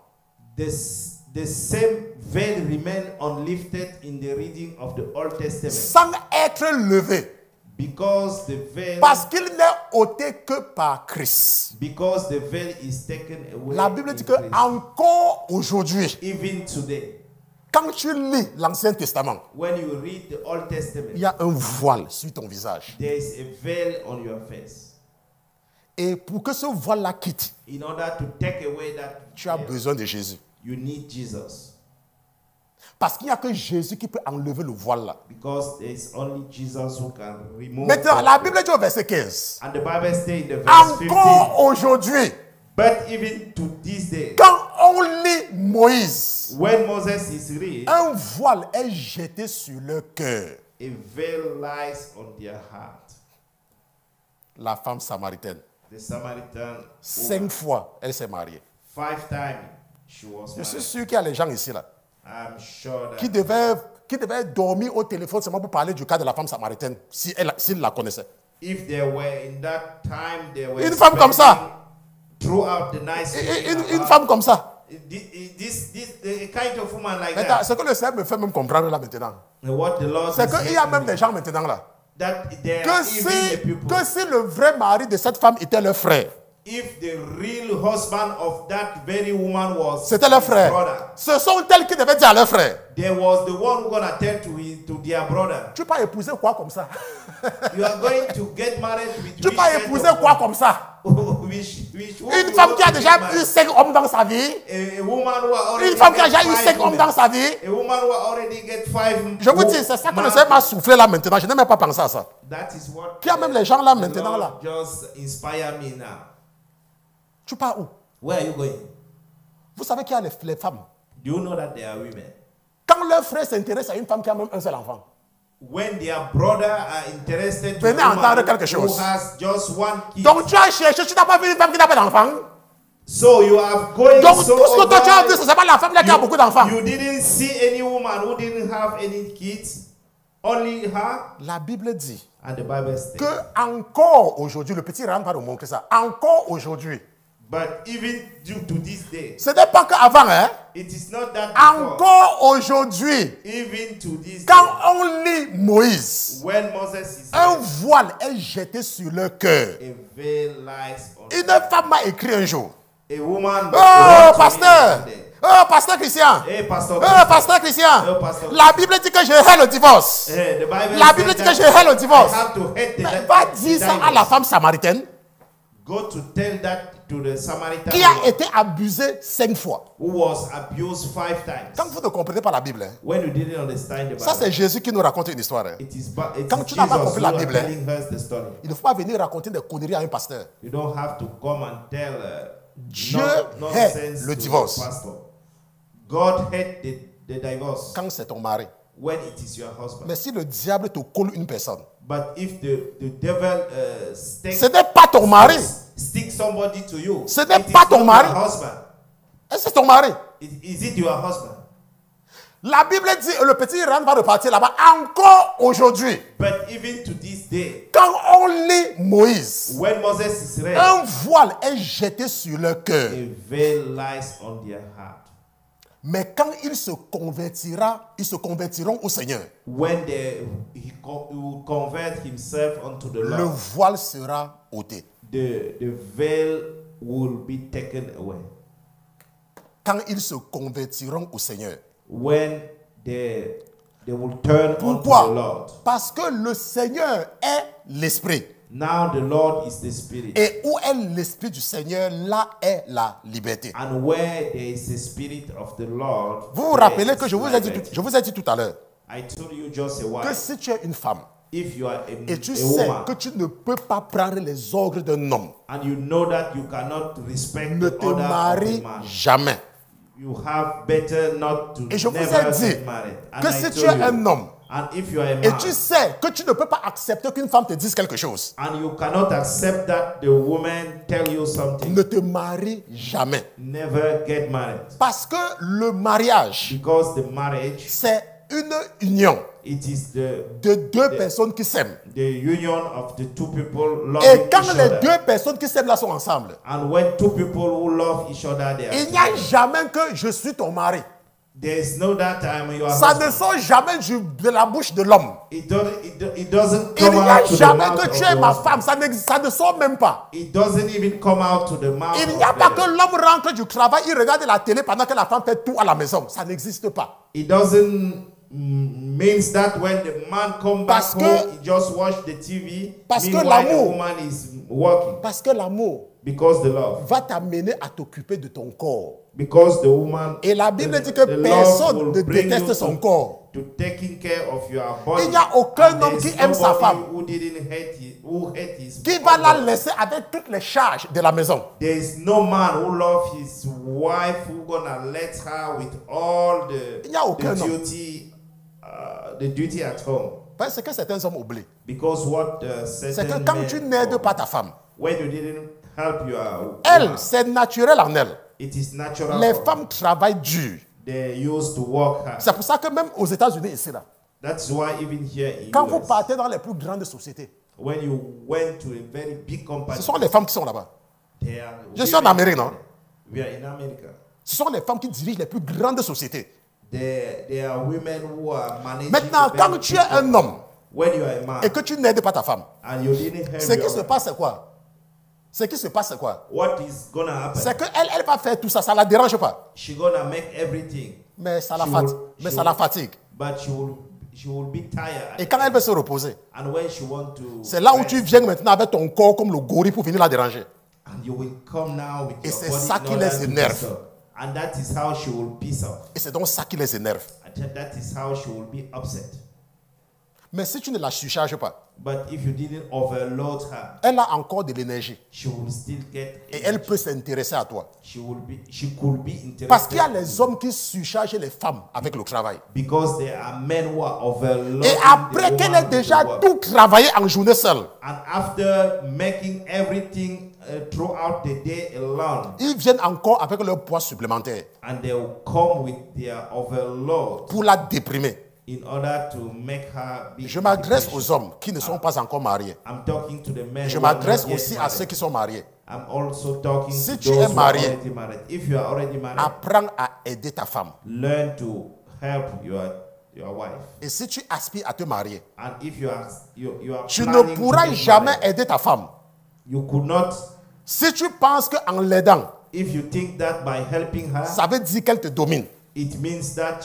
the same veil remained unlifted in the reading of the Old Testament. Sans être levé. Because the veil, Parce qu'il n'est ôté que par Christ. because the veil is taken away. La Bible in dit que Christ. encore aujourd'hui, Even today, quand tu lis l'Ancien Testament, when you read the Old Testament, il y a un voile sur ton visage. there is a veil on your face. Et pour que ce voile-là quitte, In order to take away that tu as veil, besoin de Jésus. you need Jesus. Parce qu'il n'y a que Jésus qui peut enlever le voile-là. Because there is only Jesus who can remove Maintenant, that la veil. Bible dit au verset 15. And the Bible says in the verse 15, Encore aujourd'hui, but even to this day, quand on lit Moïse, when Moses is read, un voile est jeté sur leur cœur. a veil lies on their heart. La femme samaritaine, The Samaritan, 5 fois, elle s'est mariée. 5 times she was Je suis married. sûr qu'il y a les gens ici là I'm sure that qui devaient dormir au téléphone seulement pour parler du cas de la femme samaritaine, s'ils la connaissaient. if they were in that time, they were Une femme comme ça. spending throughout the night. Une femme comme ça. This kind of woman like Maintenant, that. ce que le Seigneur me fait même comprendre là maintenant, What the Lord c'est is qu'il y a saying même des gens maintenant là, that there are even the people. que si le vrai mari de cette femme était leur frère, if the real husband of that very woman was C'était leur his frère. brother, Ce sont elles qui devaient dire à leur frère. there was the one who gonna tell to their brother, Tu peux pas épouser quoi comme ça? you are going to get married with Tu peux pas épouser quoi comme ça? Une Une femme qui a déjà eu 5 hommes dans sa vie. Une femme qui a déjà eu 5 hommes dans sa vie. Je vous dis, c'est ça que le Seigneur m'a soufflé là maintenant. Je n'ai même pas pensé à ça. Qui a même les gens là maintenant là? Just inspire me now. Tu pars où? Where are you going? Vous savez qu'il y a les femmes. Do you know that there are women? Quand leur frère s'intéresse à une femme qui a même un seul enfant. When their brother are interested to Venez a woman entendre quelque who chose. has just one kid. Donc tu as cherché, tu n'as pas vu une femme qui n'a pas d'enfant. So you are going Donc so tout ce que toi tu as vu, over, ce n'est pas la femme là qui a beaucoup d'enfants. you didn't see any woman who didn't have any kids, only her. La Bible dit And the Bible states, que encore aujourd'hui, le petit rentre pas de montrer ça, encore aujourd'hui, but even due to this day, ce n'est pas qu'avant, hein? it is not that before. Encore aujourd'hui, Even to this quand day, on lit Moïse, when Moses is un dead, voile est jeté sur leur cœur. a veil lies on Une femme m'a écrit un jour. a woman. Oh, pasteur! Oh, pasteur Christian! Hey, Pastor. Oh, pasteur Christian! Oh, pasteur. La Bible dit que je hais le divorce. The Bible La Bible said dit that que je hais le divorce. I have to hate the Mais va dire ça à la femme samaritaine Go to tell that to the Samaritan qui a été abusée 5 fois. who was abused 5 times. Quand vous ne comprenez pas la Bible, hein, When you didn't understand the Bible, ça c'est Jésus qui nous raconte une histoire. Hein. it is Quand tu n'as pas Jesus compris who la are Bible, hein, telling us the story. il ne faut pas venir raconter des conneries à un pasteur. You don't have to come and tell Dieu nonsense hait le to divorce. the pastor. God hate the divorce Quand c'est ton mari. when it is your husband. Mais si le diable te colle une personne, But if the devil ce n'est pas ton mari. stick somebody to you, Ce n'est it is pas ton not mari. your husband. Est-ce que c'est ton mari? Is it your husband? La Bible dit, le petit Ran va repartir là-bas encore aujourd'hui. But even to this day, Quand on lit Moïse, when Moses is read, un voile est jeté sur leur cœur. a veil lies on their heart. Mais quand ils se convertiront au Seigneur, When he will convert himself unto the le Lord, voile sera ôté. the veil will be taken away. Quand ils se convertiront au Seigneur. When they will turn unto the Pourquoi? Lord. Parce que le Seigneur est l'Esprit. Now the Lord is the Spirit. Et où est l'Esprit du Seigneur, là est la liberté. And where there is the Spirit of the Lord, Vous vous there rappelez is que je vous ai dit tout à l'heure I told you just a que while, si tu es une femme if you are et tu a sais woman, que tu ne peux pas prendre les ordres d'un homme, and you know that you cannot respect ne the te order of marie a man, jamais. you have better not to Et je vous ai never dit get married. And que I si told tu es you, un homme and if you are a et man, tu sais que tu ne peux pas accepter qu'une femme te dise quelque chose, and you cannot accept that the woman tell you something, ne te marie jamais. never get married. Parce que le mariage, Because the marriage, c'est une union it is de deux personnes qui s'aiment. the union of the two people loving Et quand each les other. deux personnes qui s'aiment là sont ensemble, And when two people who love each other, they are il n'y a together. jamais que je suis ton mari. There is no that time your Ça ne husband. sort jamais de la bouche de l'homme. It doesn't Il come n'y a out to the jamais mouth que of tu the es ma husband. femme. Ça ne sort même pas. It doesn't even come out to the mouth Il of n'y a pas que the, l'homme rentre du travail, il regarde la télé pendant que la femme fait tout à la maison. Ça n'existe pas. It doesn't means that when the man come back Parce que- home, he just watch the TV. Parce que Meanwhile, the l'amour- woman is working Parce que l'amour because the love. va t'amener à t'occuper de ton corps. Because the woman. Et la Bible dit que the love personne will ne bring déteste you son corps. to taking care of your body. Il n'y a aucun And homme there is qui aime sa nobody femme. who didn't hate his Qui va la husband. laisser avec toutes les charges de la maison. There is no man who loves his wife who gonna let her with all Il n'y a aucun homme. the duty at home. Parce que certains hommes oublient. Because what C'est certain que quand men tu n'aides do, pas ta femme, when you didn't help your elle, woman, c'est naturel en elle. it is natural. Les for femmes travaillent dur. they used to work hard. C'est pour ça que même aux États-Unis, ici, là, That's why even here in quand vous US, partez dans les plus grandes sociétés, when you went to a very big company, ce sont les femmes qui sont là-bas. they are Je suis en women- Amérique, non? We are in America. Ce sont les femmes qui dirigent les plus grandes sociétés. There are women who are managing. Maintenant, the very quand tu es big un homme when you are a man et que tu n'aides pas ta femme, and you didn't help ce qui your se passe, c'est quoi? Ce qui se passe, c'est quoi? What is gonna happen? C'est qu'elle elle va faire tout ça, ça ne la dérange pas. She gonna make everything. Mais ça la She fatigue. will- Mais she ça will- la fatigue. But she will be tired. Et quand elle veut se reposer, And when she want to c'est là où rest, tu viens maintenant avec ton corps comme le gorille pour venir la déranger. and you will come now with Et your c'est body ça in qui order les to énerve. piss off. And that is how she will piss off. Et c'est donc ça qui les énerve. And that is how she will be upset. Mais si tu ne la surcharges pas, But if you didn't overload her, elle a encore de l'énergie. she will still get Et elle peut s'intéresser à toi. she could be interested. Parce qu'il y a les hommes qui surchargent les femmes avec le travail. Because there are men who are overloading Et après the qu'elle woman ait with déjà the work. tout travaillé en journée seule, And after making everything throughout the day alone, ils viennent encore avec leur poids supplémentaire and they will come with their overload pour la déprimer. in order to make her be. Je m'adresse aux hommes qui ne sont pas encore mariés. I'm talking to the men. Je who are m'adresse not yet aussi à married. ceux qui sont mariés. I'm also talking Si to tu those es who are marié, already married. If you are already married, Apprends à aider ta femme. learn to help your wife. Et si tu aspires à te marier, And if you are tu ne planning to pourras get jamais married, aider ta femme. you could not. Si tu penses qu'en l'aidant, If you think that by helping her, ça veut dire qu'elle te domine. it means that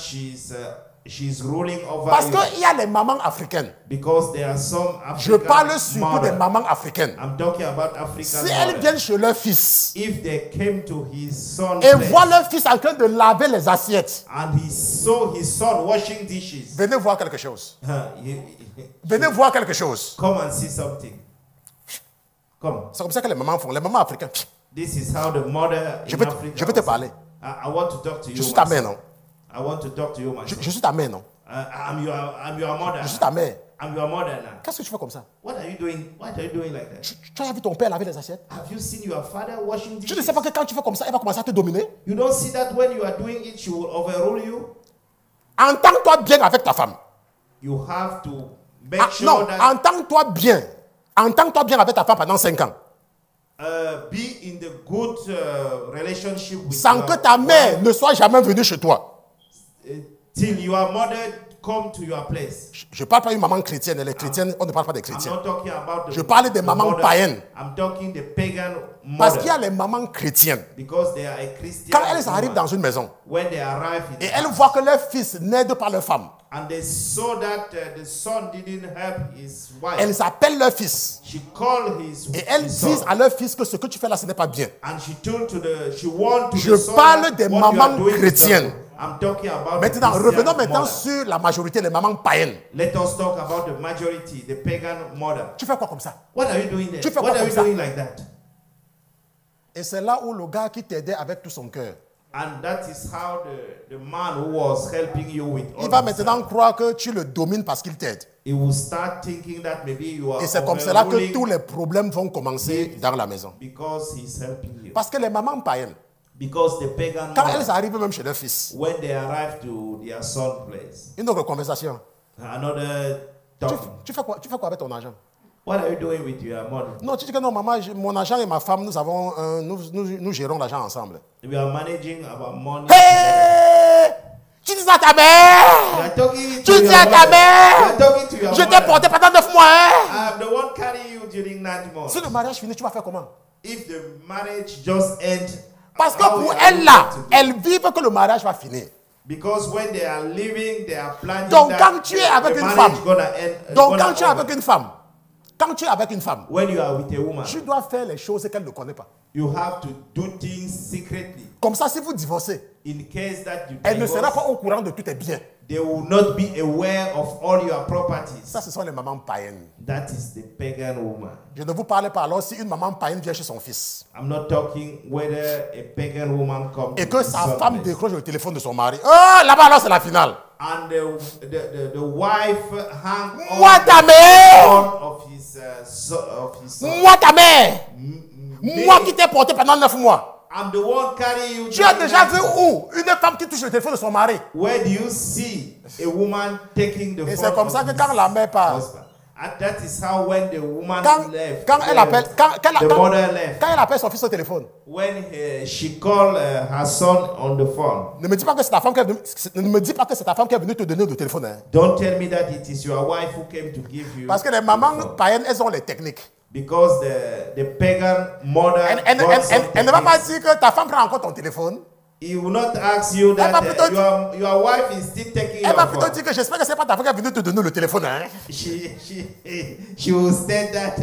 she's ruling over Parce you. qu'il y a les mamans africaines. Because there are some Je African parle surtout mothers. des mamans africaines. I'm talking about African Si elles mothers. viennent chez leur fils If they came to his son's et place voient leur fils en train de laver les assiettes, and he saw his son washing dishes, venez voir quelque chose. he- Venez voir quelque chose. come and see something. Come. C'est comme ça que les mamans font. Les mamans africaines. This is how the mother Je in veux, Africa. je veux te parler. I want to talk to you. Je suis ta myself. mère, non? I want to talk to you myself. Je suis ta mère, non? I'm your mother. Je suis ta mère. I'm your mother now. Qu'est-ce que tu fais comme ça? What are you doing? What are you doing like that? Tu as vu ton père laver les assiettes? Have you seen your father washing Tu dishes? ne sais pas que quand tu fais comme ça, elle va commencer à te dominer? You don't see that when you are doing it, she will overrule you. Entends-toi bien avec ta femme. You have to make Ah, sure non, that entends-toi bien. Entends-toi bien avec ta femme pendant 5 ans. be in the good relationship with Sans your que ta mère wife, ne soit jamais venue chez toi. till your mother come to your place. Je ne parle pas d'une maman chrétienne. Les chrétiennes, on ne parle pas des I'm chrétiens. not talking about the, Je parle des the mamans mother. païennes. I'm talking the pagan Parce mother. qu'il y a les mamans chrétiennes. Because they are a Christian Quand elles arrivent woman. dans une maison When they arrive in et the elles house, voient que leur fils n'aide pas leur femme, and they saw that the son didn't help his wife, elles appellent leur fils she called his et elles his disent son, à leur fils que ce que tu fais là, ce n'est pas bien. and she warned to Je the son parle that des what you mamans are doing is chrétiennes. wrong. I'm talking about Maintenant, the Christian revenons maintenant mother. sur la majorité, les mamans païennes. Let us talk about the majority, the pagan mother. Tu fais quoi comme ça? What are you doing there? Tu fais What quoi are comme you ça? doing like that? Et c'est là où le gars qui t'aidait avec tout son cœur, And that is how the man who was helping you with all il va his maintenant heart, croire que tu le domines parce qu'il t'aide. he will start thinking that maybe you are Et c'est comme cela que overruling tous les problèmes vont commencer dans la maison. because he's helping you. Parce que les mamans païennes, Because the pagan quand mother, elles arrivent même chez leur fils, when they arrive to their son's place, une autre conversation. another talking. Tu fais quoi avec ton argent? What are you doing with your money? Non, tu dis que non, maman, mon argent et ma femme, nous gérons l'argent ensemble. We are managing our money. Hé! Tu dis ça à ta You mère! are talking Tu to dis your à ta mother. mère! You are talking to your Je t'ai mother. porté pendant 9 mois, hein? I'm the one carrying you during 9 months. Si le mariage finit, tu vas faire comment? If the marriage just ends, Parce que how pour are elles you là, going to do? elles vivent que le mariage va finir. Because when they are living, they are planning Donc that quand tu es avec the une marriage femme, gonna end, Donc gonna quand tu es over. avec une femme, When you are with a woman, tu dois faire les choses qu'elle ne connaît pas. you have to do things secretly. Comme ça, si vous divorcez, In case that you elle ne divorce, sera pas au courant de tous tes biens. they will not be aware of all your properties. Ça, ce sont les mamans païennes. That is the pagan woman. Je ne vous parle pas alors si une maman païenne vient chez son fils I'm not talking whether a pagan woman comes et to que his sa son's femme place. décroche le téléphone de son mari. Oh, là-bas, alors c'est la finale. And the wife hang on Moi, ta mère! phone of his son. Moi, ta mère! Moi qui t'ai porté pendant 9 mois. I'm the one carrying you. Tu as during déjà that vu time. où une femme qui touche le téléphone de son mari? Where do you see a woman taking the Et phone c'est comme of ça que his quand la mère part, husband? And that is how when the woman left, quand elle appelle, the mother left, quand elle appelle son fils au téléphone, when she called her son on the phone. ne me dis pas que c'est ta femme qui est venue, ne me dis pas que c'est ta femme qui est venue te donner le téléphone. Hein. Don't tell me that it is your wife who came to give you. Parce que les mamans païennes, elles ont les techniques. Because the pagan mother Elle got something. ne va pas dire que ta femme prend encore ton téléphone. He will not ask you that your wife is still taking Elle your va plutôt phone. dire que j'espère que c'est pas ta femme qui est venue te donner le téléphone. Hein? She will say that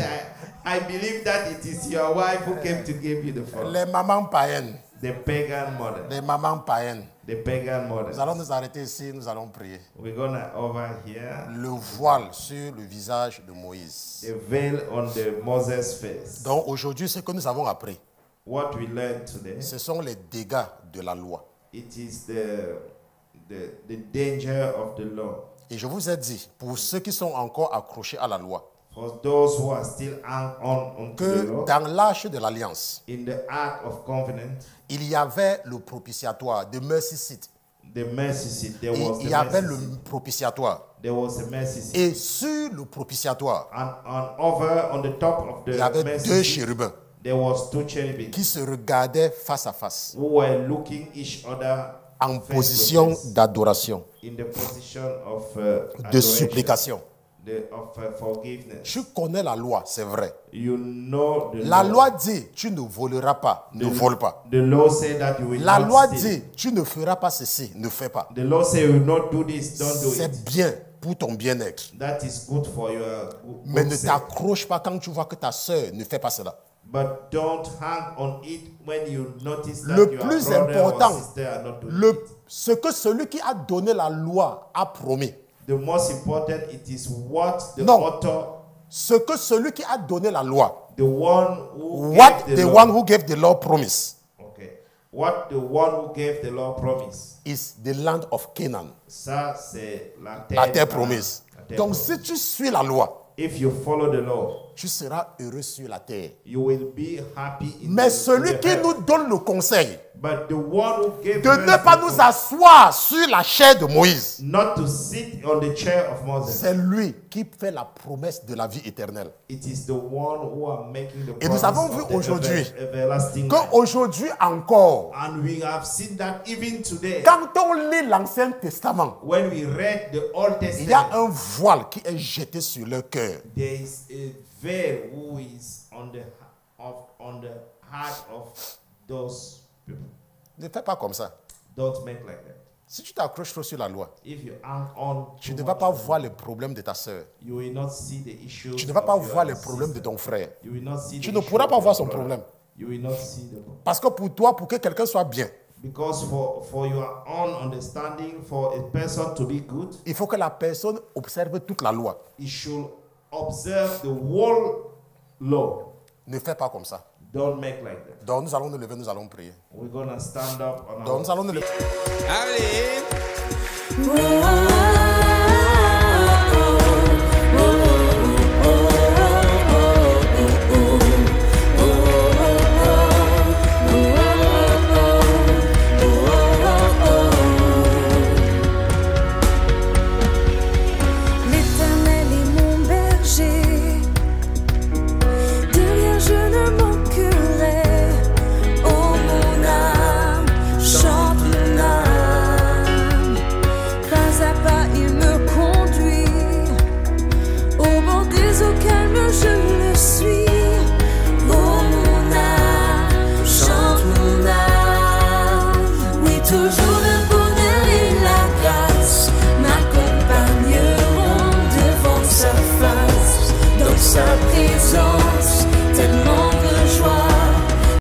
I believe that it is your wife who came to give you the phone. Les mamans païennes. The pagan mother. Les mamans païennes. The pagan mother. Nous allons nous arrêter ici, nous allons prier. We're gonna over here. Le voile sur le visage de Moïse. The veil on the Moses face. Donc aujourd'hui, ce que nous avons appris, What we learned today, ce sont les dégâts de la loi. it is the danger of the law. Et je vous ai dit, pour ceux qui sont encore accrochés à la loi, For those who are still on to the que law, dans l'arche de l'alliance, in the Ark of Covenant, il y avait le propitiatoire, the mercy seat. the mercy seat, there Et was il the y avait mercy le seat. propitiatoire. There was a mercy seat. Et sur le propitiatoire, And over on the top of il y the avait mercy deux seat, chérubins there was two cherubim qui se regardaient face à face, who were looking each other en face to position face, d'adoration, in the position of de adoration, supplication. of forgiveness. Tu connais la loi, c'est vrai. You know the La law. loi dit, tu ne voleras pas, ne vole pas. The law say that you will La not loi steal. dit, tu ne feras pas ceci, ne fais pas. The law say you will not do this, don't do it. C'est bien pour ton bien-être. That is good for your Mais good ne sake. t'accroche pas quand tu vois que ta sœur ne fait pas cela. But don't hang on it when you notice that Le your plus brother important, or sister are not doing it. ce que celui qui a donné la loi a promis. The most important, it is what the Non. author, Ce que celui qui a donné la loi, the one who what gave the law, one who gave the law promise, okay, what the one who gave the law promise. is the land of Canaan, Ça c'est la la terre Canaan, promise. la terre Donc promise. si tu suis la loi, If you follow the law, tu seras heureux sur la terre. you will be happy in Mais the, celui in the qui earth. nous donne le conseil But the one who gave de us ne pas the nous asseoir sur la chair de Moïse, not to sit on the chair of Moses. c'est lui qui fait la promesse de la vie éternelle. It is the one who are making the Et nous promise avons of vu the aujourd'hui everlasting life. qu'aujourd'hui encore, And we have seen that even today, quand on lit l'Ancien Testament, when we read the Old il y a Testament, un voile qui est jeté sur leur cœur. there is a veil who is on the heart of those people. Ne fais pas comme ça. Don't make like that. Si tu t'accroches trop sur la loi, If you hang on tu too ne vas much pas on voir it, les problèmes de ta sœur. you will not see the issues. Tu ne vas pas of your voir les problèmes de sister. ton frère. You will not see Tu the ne issue pourras of pas your voir son brother. problème. You will not see the problem. Parce que pour toi, pour que quelqu'un soit bien, Because for your own understanding, for a person to be good, il faut que la personne observe toute la loi. he should observe the whole law. Ne fais pas comme ça. Don't make like that. Donc nous allons nous lever, nous allons prier. We're gonna stand up on Donc nous allons nous lever. Allez, L'Éternel est mon berger, de rien je ne manquerai. Oh mon âme, chante mon âme. Pas à pas il me conduit, au bord des eaux calmes je le suis. Oh mon âme, chante mon âme. Oui, toujours le bonheur et la grâce m'accompagneront devant sa face, dans sa présence, tellement